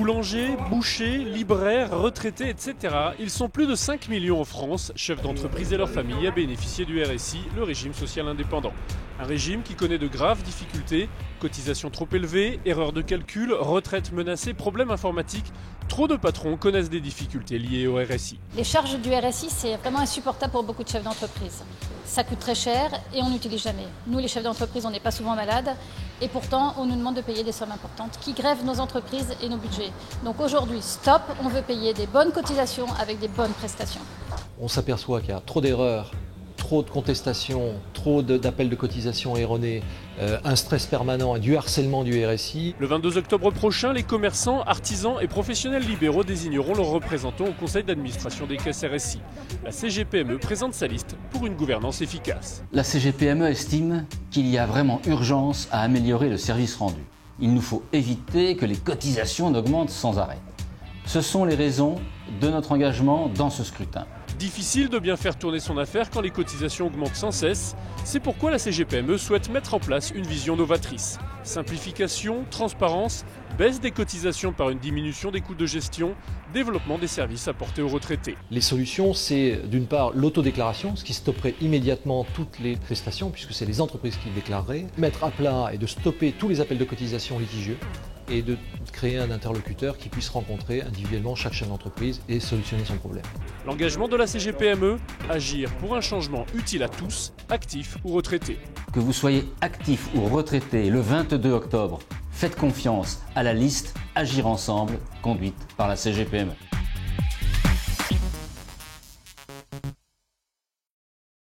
Boulangers, bouchers, libraires, retraités, etc. Ils sont plus de 5 millions en France, chefs d'entreprise et leurs familles, à bénéficier du RSI, le régime social indépendant. Un régime qui connaît de graves difficultés, cotisations trop élevées, erreurs de calcul, retraite menacée, problèmes informatiques. Trop de patrons connaissent des difficultés liées au RSI. Les charges du RSI, c'est vraiment insupportable pour beaucoup de chefs d'entreprise. Ça coûte très cher et on n'utilise jamais. Nous, les chefs d'entreprise, on n'est pas souvent malades et pourtant, on nous demande de payer des sommes importantes qui grèvent nos entreprises et nos budgets. Donc aujourd'hui, stop, on veut payer des bonnes cotisations avec des bonnes prestations. On s'aperçoit qu'il y a trop d'erreurs, trop de contestations, trop d'appels de cotisation erronés, un stress permanent et du harcèlement du RSI. Le 22 octobre prochain, les commerçants, artisans et professionnels libéraux désigneront leurs représentants au conseil d'administration des caisses RSI. La CGPME présente sa liste pour une gouvernance efficace. La CGPME estime qu'il y a vraiment urgence à améliorer le service rendu. Il nous faut éviter que les cotisations n'augmentent sans arrêt. Ce sont les raisons de notre engagement dans ce scrutin. Difficile de bien faire tourner son affaire quand les cotisations augmentent sans cesse. C'est pourquoi la CGPME souhaite mettre en place une vision novatrice. Simplification, transparence, baisse des cotisations par une diminution des coûts de gestion, développement des services apportés aux retraités. Les solutions, c'est d'une part l'autodéclaration, ce qui stopperait immédiatement toutes les prestations, puisque c'est les entreprises qui le déclareraient. Mettre à plat et de stopper tous les appels de cotisation litigieux et de créer un interlocuteur qui puisse rencontrer individuellement chaque chef d'entreprise et solutionner son problème. L'engagement de la CGPME, agir pour un changement utile à tous, actifs ou retraités. Que vous soyez actif ou retraité le 22 octobre, faites confiance à la liste Agir ensemble, conduite par la CGPME.